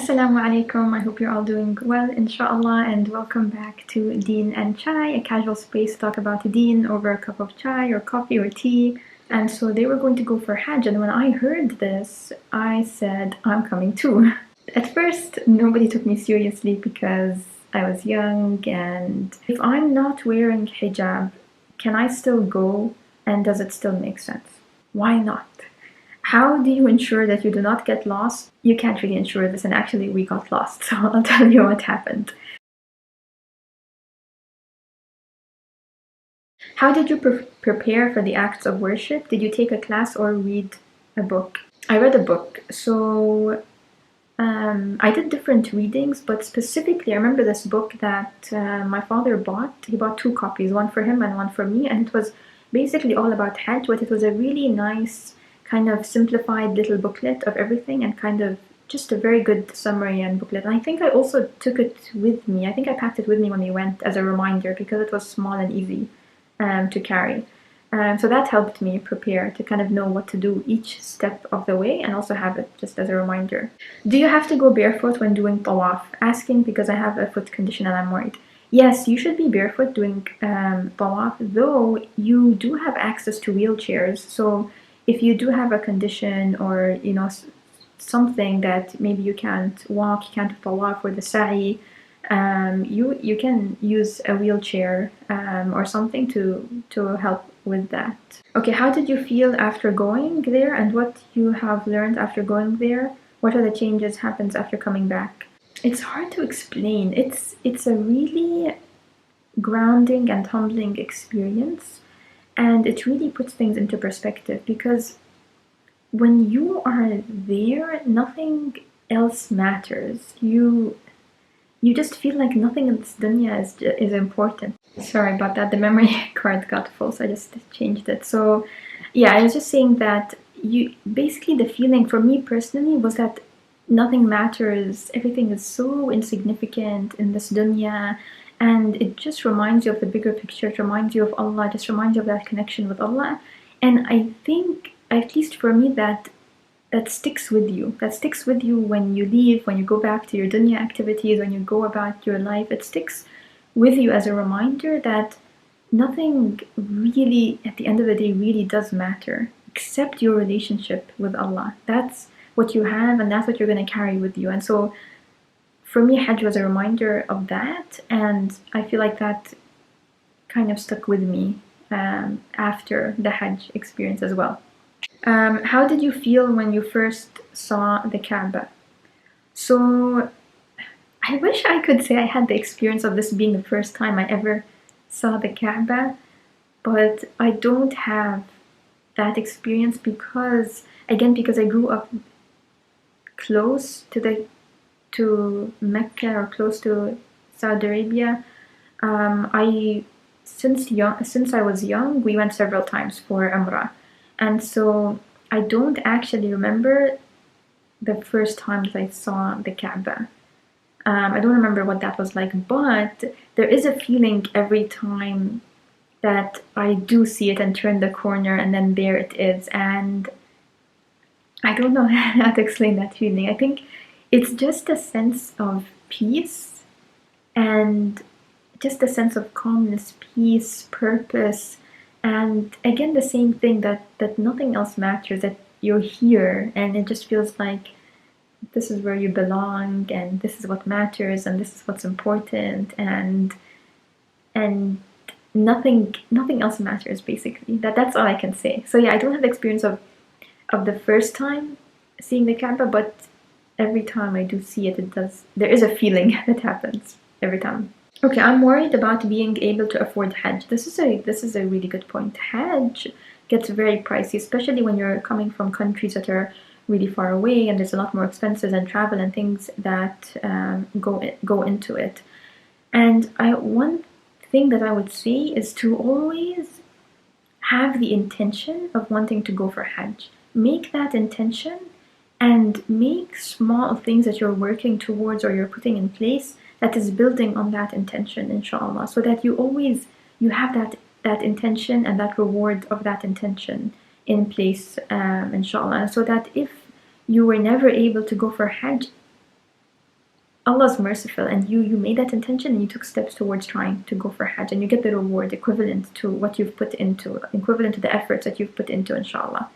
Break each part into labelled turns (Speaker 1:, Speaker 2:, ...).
Speaker 1: Assalamu alaikum. I hope you're all doing well, inshallah, and welcome back to Deen and Chai, a casual space to talk about Deen over a cup of chai or coffee or tea. And so they were going to go for Hajj, and when I heard this, I said, I'm coming too. At first, nobody took me seriously because I was young, and if I'm not wearing hijab, can I still go, and does it still make sense? Why not? How do you ensure that you do not get lost? You can't really ensure this, and actually we got lost, so I'll tell you what happened. How did you prepare for the acts of worship? Did you take a class or read a book? I read a book, so I did different readings, but specifically I remember this book that my father bought. He bought 2 copies, one for him and one for me, and it was basically all about Hajj, but it was a really nice kind of simplified little booklet of everything and kind of just a very good summary and booklet. And I think I also took it with me. I think I packed it with me when we went as a reminder because it was small and easy to carry. So that helped me prepare to kind of know what to do each step of the way and also have it just as a reminder. Do you have to go barefoot when doing tawaf? Asking because I have a foot condition and I'm worried. Yes, you should be barefoot doing tawaf, though you do have access to wheelchairs. So if you do have a condition or something that maybe you can't walk, you can't do tawaf or the sa'i, you can use a wheelchair or something to help with that. Okay, how did you feel after going there, and what you have learned after going there? What are the changes happens after coming back? It's hard to explain. It's a really grounding and humbling experience, and it really puts things into perspective because when you are there, nothing else matters. You just feel like nothing in this dunya is important. Sorry about that, the memory card got full, so I just changed it. So yeah, I was just saying that basically the feeling for me personally was that nothing matters, everything is so insignificant in this dunya, and it just reminds you of the bigger picture, it reminds you of Allah, just reminds you of that connection with Allah. And I think, at least for me, that sticks with you. That sticks with you when you leave, when you go back to your dunya activities, when you go about your life. It sticks with you as a reminder that nothing really, at the end of the day, really does matter except your relationship with Allah. That's what you have, and that's what you're going to carry with you. And so for me, Hajj was a reminder of that, and I feel like that kind of stuck with me after the Hajj experience as well. How did you feel when you first saw the Kaaba? So I wish I could say I had the experience of this being the first time I ever saw the Kaaba, but I don't have that experience because I grew up close to Mecca or close to Saudi Arabia. Since I was young, we went several times for Umrah. And so I don't actually remember the first time that I saw the Kaaba. I don't remember what that was like, but there is a feeling every time that I do see it and turn the corner and then there it is. And I don't know how to explain that feeling. I think it's just a sense of peace and just a sense of calmness, peace, purpose. And again, the same thing that nothing else matters, that you're here and it just feels like this is where you belong and this is what matters and this is what's important and nothing else matters basically. That's all I can say. So yeah, I don't have the experience of the first time seeing the Kaaba, but every time I do see it, there is a feeling that happens every time. Okay, I'm worried about being able to afford Hajj. This is a really good point. Hajj gets very pricey, especially when you're coming from countries that are really far away, and there's a lot more expenses and travel and things that go into it. And one thing that I would say is to always have the intention of wanting to go for Hajj. Make that intention and make small things that you're working towards or you're putting in place that is building on that intention, inshallah, so that you have that intention and that reward of that intention in place, inshallah, so that if you were never able to go for Hajj, Allah's merciful, and you made that intention and you took steps towards trying to go for Hajj, and you get the reward equivalent to what you've put into, equivalent to the efforts that you've put into, inshallah.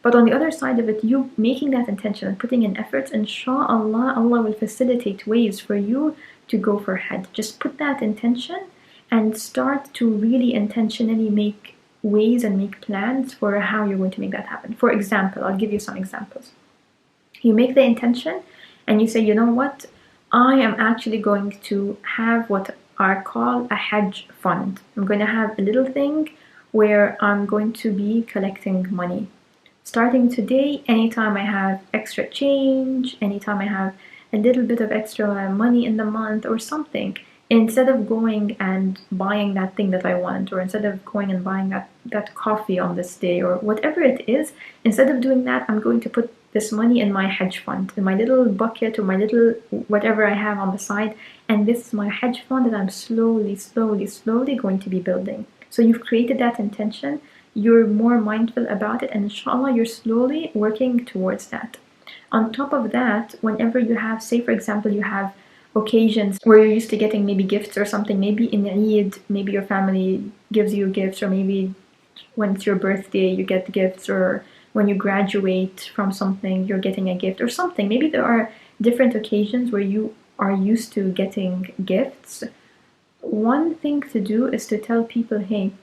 Speaker 1: But on the other side of it, you making that intention and putting in efforts, inshallah, Allah will facilitate ways for you to go for Hajj. Just put that intention and start to really intentionally make ways and make plans for how you're going to make that happen. For example, I'll give you some examples. You make the intention and you say, you know what? I am actually going to have what I call a Hajj fund. I'm going to have a little thing where I'm going to be collecting money. Starting today, anytime I have extra change, anytime I have a little bit of extra money in the month or something, instead of going and buying that thing that I want, or instead of going and buying that coffee on this day, or whatever it is, instead of doing that, I'm going to put this money in my Hajj fund, in my little bucket or my little whatever I have on the side, and this is my Hajj fund that I'm slowly going to be building. So you've created that intention, you're more mindful about it, and inshallah you're slowly working towards that. On top of that, whenever you have, say for example, you have occasions where you're used to getting maybe gifts or something, maybe in Eid, maybe your family gives you gifts, or maybe when it's your birthday you get gifts, or when you graduate from something you're getting a gift or something. Maybe there are different occasions where you are used to getting gifts. One thing to do is to tell people, hey,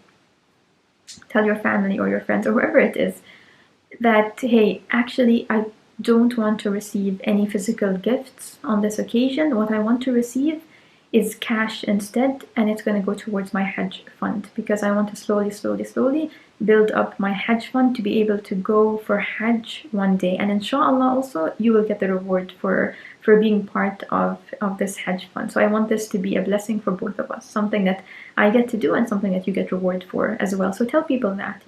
Speaker 1: tell your family or your friends or whoever it is that, hey, actually I don't want to receive any physical gifts on this occasion. What I want to receive is cash instead, and it's going to go towards my Hajj fund, because I want to slowly build up my Hajj fund to be able to go for Hajj one day. And inshallah also you will get the reward for being part of this Hajj fund. So I want this to be a blessing for both of us, something that I get to do and something that you get reward for as well. So tell people that,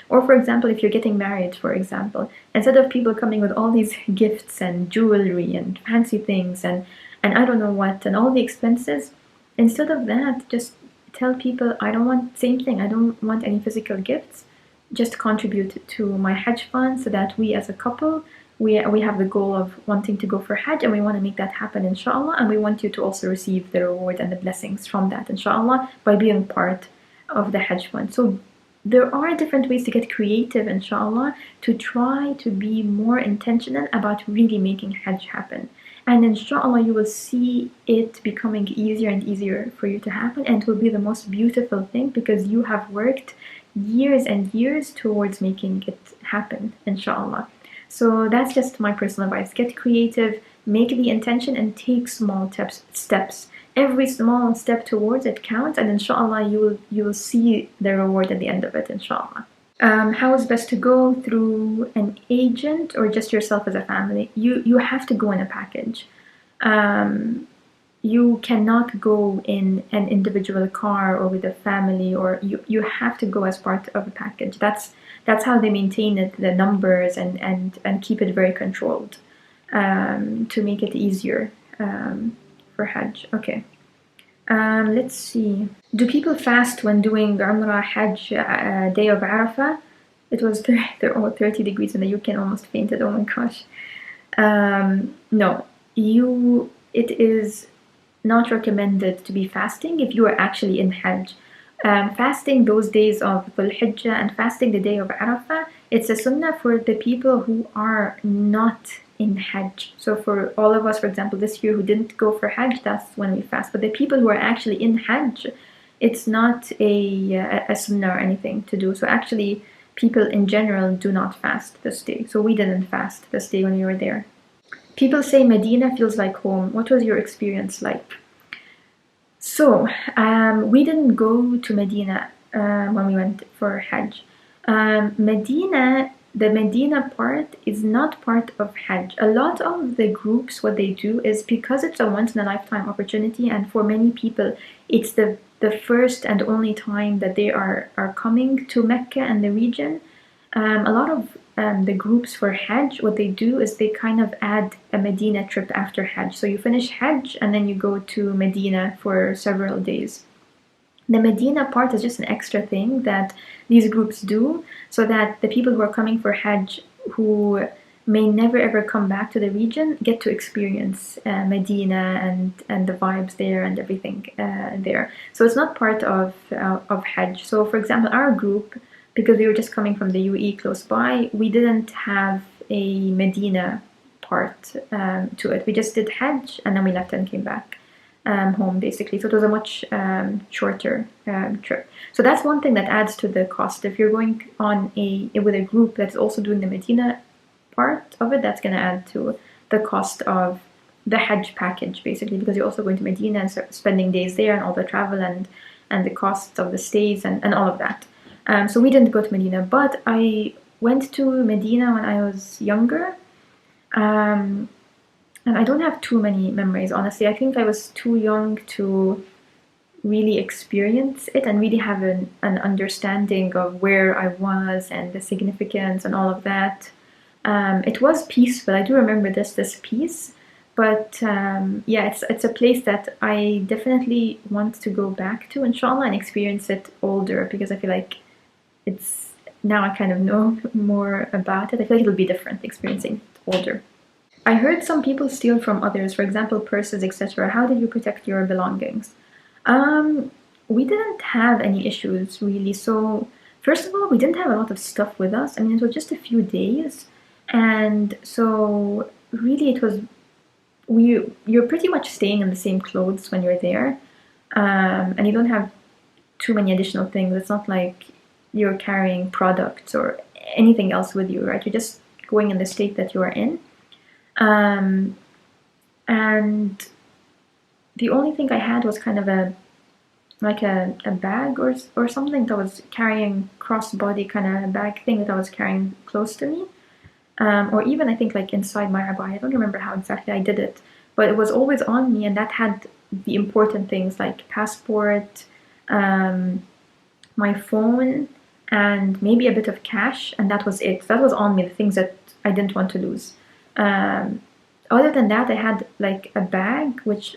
Speaker 1: or for example, if you're getting married, for example, instead of people coming with all these gifts and jewelry and fancy things and I don't know what, and all the expenses, instead of that, just tell people, I don't want, same thing, I don't want any physical gifts, just contribute to my Hajj fund so that we as a couple, we have the goal of wanting to go for Hajj, and we want to make that happen, inshallah, and we want you to also receive the reward and the blessings from that, inshallah, by being part of the Hajj fund. So there are different ways to get creative, inshallah, to try to be more intentional about really making Hajj happen. And inshallah you will see it becoming easier and easier for you to happen, and it will be the most beautiful thing because you have worked years and years towards making it happen, inshallah. So that's just my personal advice. Get creative, make the intention, and take small steps. Every small step towards it counts, and inshallah you will see the reward at the end of it, inshallah. How is best to go through an agent or just yourself as a family? You have to go in a package. You cannot go in an individual car or with a family, or you have to go as part of a package. That's how they maintain it, the numbers, and keep it very controlled, to make it easier for Hajj. Okay. Let's see. Do people fast when doing Umrah, Hajj, day of Arafah? It was 30 degrees in the UK and almost fainted. Oh my gosh. No, it is not recommended to be fasting if you are actually in Hajj. Fasting those days of Dhul Hijjah and fasting the day of Arafah, it's a sunnah for the people who are not in Hajj. So for all of us, for example, this year who didn't go for Hajj, that's when we fast. But the people who are actually in Hajj, it's not a sunnah or anything to do. So actually, people in general do not fast this day. So we didn't fast this day when we were there. People say Medina feels like home. What was your experience like? So we didn't go to Medina when we went for Hajj. The Medina part is not part of Hajj. A lot of the groups, what they do is, because it's a once-in-a-lifetime opportunity, and for many people it's the first and only time that they are coming to Mecca and the region. A lot of the groups for Hajj, what they do is they kind of add a Medina trip after Hajj. So you finish Hajj and then you go to Medina for several days. The Medina part is just an extra thing that these groups do, so that the people who are coming for Hajj, who may never ever come back to the region get to experience Medina and the vibes there and everything there. So it's not part of Hajj. So for example, our group, because we were just coming from the UAE close by, we didn't have a Medina part to it. We just did Hajj and then we left and came back home basically. So it was a much shorter trip. So that's one thing that adds to the cost. If you're going on with a group that's also doing the Medina part of it, that's going to add to the cost of the Hajj package basically, because you're also going to Medina and spending days there and all the travel and the costs of the stays and all of that. So we didn't go to Medina, but I went to Medina when I was younger. And I don't have too many memories, honestly. I think I was too young to really experience it and really have an understanding of where I was and the significance and all of that. It was peaceful. I do remember this peace, but yeah, it's a place that I definitely want to go back to, inshallah, and experience it older, because I feel like it's now I kind of know more about it. I feel like it'll be different experiencing it older. I heard some people steal from others, for example, purses, etc. How did you protect your belongings? We didn't have any issues really. So first of all, we didn't have a lot of stuff with us. I mean, it was just a few days. And so really it was, you're pretty much staying in the same clothes when you're there. And you don't have too many additional things. It's not like you're carrying products or anything else with you, right? You're just going in the state that you are in. And the only thing I had was kind of a bag or something that was carrying crossbody kind of bag thing that I was carrying close to me. Or even I think like inside my abaya. I don't remember how exactly I did it, but it was always on me, and that had the important things like passport, my phone, and maybe a bit of cash, and that was it. That was on me, the things that I didn't want to lose. Other than that, I had like a bag, which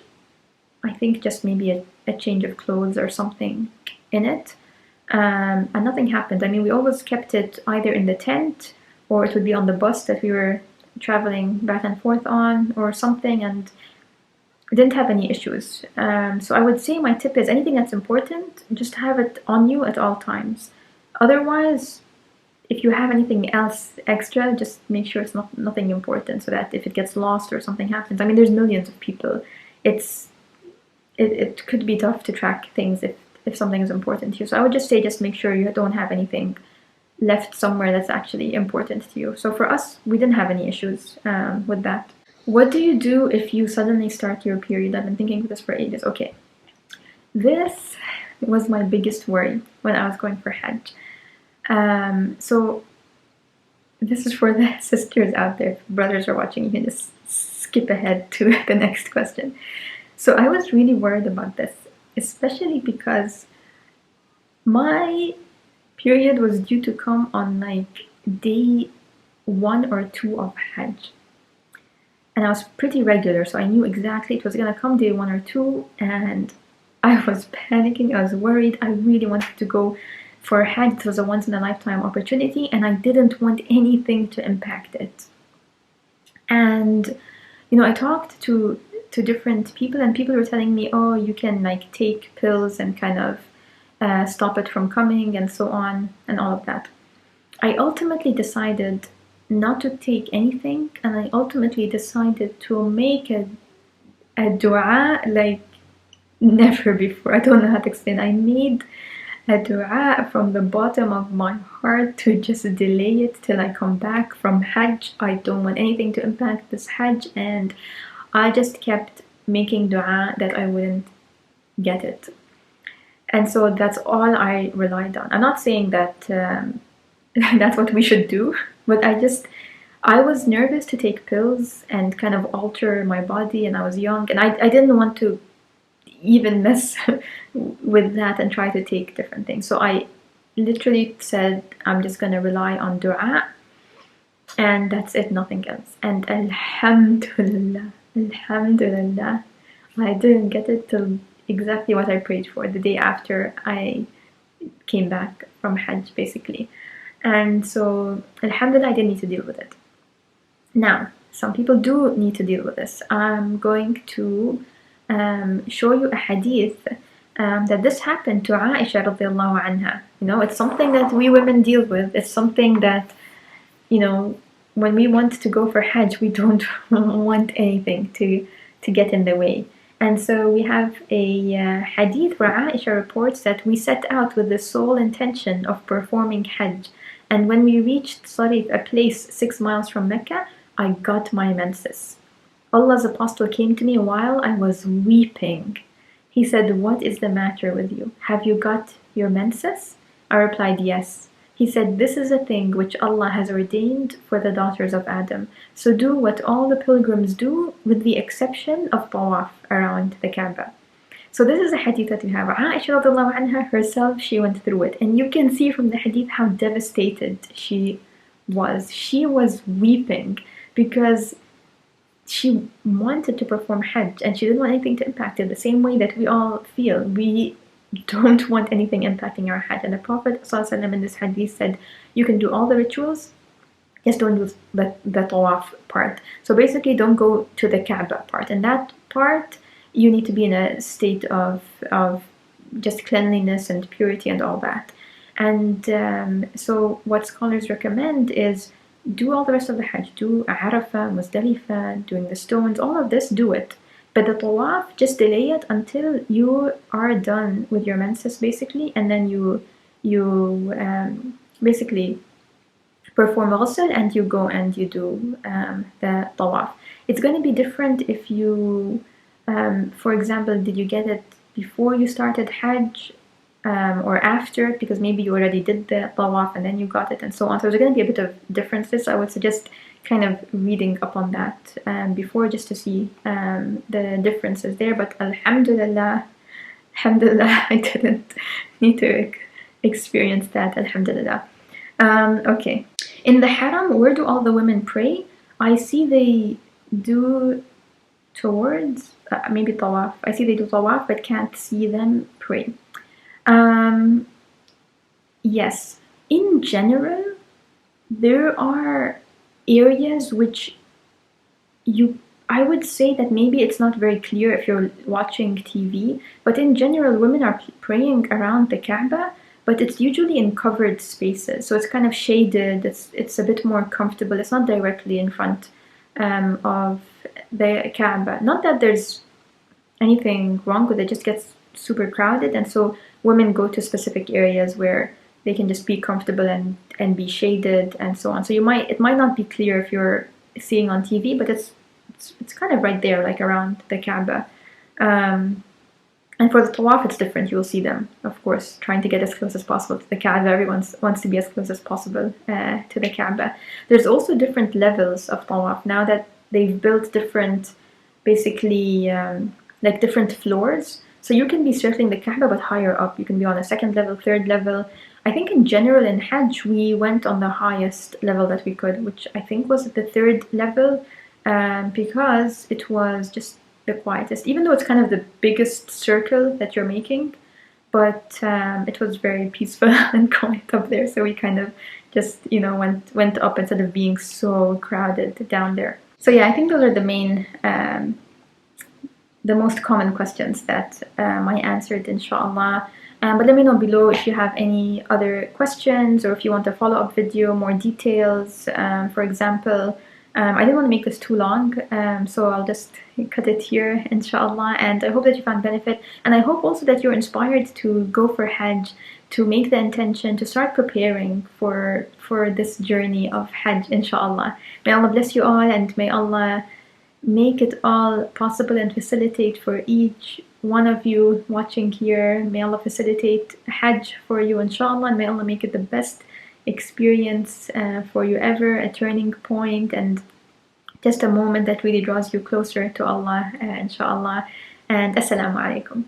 Speaker 1: I think just maybe a change of clothes or something in it, and nothing happened. I mean, we always kept it either in the tent or it would be on the bus that we were traveling back and forth on or something, and didn't have any issues. So I would say my tip is anything that's important, just have it on you at all times. Otherwise, if you have anything else extra, just make sure it's nothing important, so that if it gets lost or something happens, I mean, there's millions of people. It could be tough to track things if something is important to you. So I would just say just make sure you don't have anything left somewhere that's actually important to you. So for us, we didn't have any issues with that. What do you do if you suddenly start your period? I've been thinking of this for ages. Okay, this was my biggest worry when I was going for Hajj. So this is for the sisters out there. If brothers are watching, you can just skip ahead to the next question. So I was really worried about this, especially because my period was due to come on like day 1 or 2 of Hajj. And I was pretty regular, so I knew exactly it was gonna come day 1 or 2, and I was panicking, I was worried, I really wanted to go for Hajj. It was a once in a lifetime opportunity, and I didn't want anything to impact it. And I talked to different people, and people were telling me, oh, you can like take pills and kind of stop it from coming and so on and all of that. I ultimately decided not to take anything, and I ultimately decided to make a dua like never before. I don't know how to explain. I made a dua from the bottom of my heart to just delay it till I come back from Hajj. I don't want anything to impact this Hajj, and I just kept making dua that I wouldn't get it. And so that's all I relied on. I'm not saying that that's what we should do, but I was nervous to take pills and kind of alter my body, and I was young, and I didn't want to even mess with that and try to take different things. So I literally said, I'm just gonna rely on dua, and that's it, nothing else. And alhamdulillah, I didn't get it till exactly what I prayed for, the day after I came back from Hajj, basically. And so alhamdulillah, I didn't need to deal with it. Now, some people do need to deal with this. I'm going to show you a hadith that this happened to Aisha radiallahu anha. It's something that we women deal with. It's something that, when we want to go for Hajj, we don't want anything to get in the way. And so we have a hadith where Aisha reports that we set out with the sole intention of performing Hajj. And when we reached Sarif, a place 6 miles from Mecca, I got my menses. Allah's apostle came to me while I was weeping. He said, "What is the matter with you? Have you got your menses?" I replied, "Yes." He said, "This is a thing which Allah has ordained for the daughters of Adam. So do what all the pilgrims do, with the exception of tawaf around the Kaaba." So this is a hadith that we have. Aisha radiallahu anha herself, she went through it. And you can see from the hadith how devastated she was. She was weeping because she wanted to perform Hajj and she didn't want anything to impact it, the same way that we all feel. We don't want anything impacting our Hajj. And the Prophet ﷺ in this hadith said, you can do all the rituals, just don't do the tawaf part. So basically don't go to the Kaaba part. And that part, you need to be in a state of just cleanliness and purity and all that. And so what scholars recommend is do all the rest of the Hajj. Do Arafah, Muzdalifah, doing the stones, all of this, do it. But the tawaf, just delay it until you are done with your menses, basically, and then you basically perform ghusl and you go and you do the tawaf. It's going to be different if you, for example, did you get it before you started Hajj or after, because maybe you already did the tawaf and then you got it and so on. So there's going to be a bit of differences. So I would suggest kind of reading up on that before, just to see the differences there. But alhamdulillah, I didn't need to experience that, alhamdulillah. Okay. In the haram, where do all the women pray? I see they do towards, maybe tawaf. I see they do tawaf, but can't see them pray. Yes, in general, there are areas which I would say that maybe it's not very clear if you're watching TV, but in general, women are praying around the Kaaba, but it's usually in covered spaces. So it's kind of shaded, it's a bit more comfortable. It's not directly in front of the Kaaba. Not that there's anything wrong with it, just gets super crowded, and so women go to specific areas where they can just be comfortable and be shaded and so on. So it might not be clear if you're seeing on TV, but it's kind of right there, like around the Kaaba. And for the tawaf, it's different. You'll see them, of course, trying to get as close as possible to the Kaaba. Everyone wants to be as close as possible to the Kaaba. There's also different levels of tawaf now that they've built different, basically, like different floors. So you can be circling the Kaaba, but higher up. You can be on a second level, third level. I think in general in Hajj, we went on the highest level that we could, which I think was the third level, because it was just the quietest, even though it's kind of the biggest circle that you're making, but it was very peaceful and quiet up there. So we kind of just, went up instead of being so crowded down there. So yeah, I think those are the main, the most common questions that I answered, inshallah. But let me know below if you have any other questions, or if you want a follow-up video, more details. For example, I didn't want to make this too long, so I'll just cut it here, inshallah. And I hope that you found benefit, and I hope also that you're inspired to go for Hajj, to make the intention, to start preparing for this journey of Hajj, inshallah. May Allah bless you all, and may Allah make it all possible and facilitate for each one of you watching here. May Allah facilitate Hajj for you, inshallah, and may Allah make it the best experience for you ever, a turning point and just a moment that really draws you closer to Allah, inshallah. And assalamu alaikum.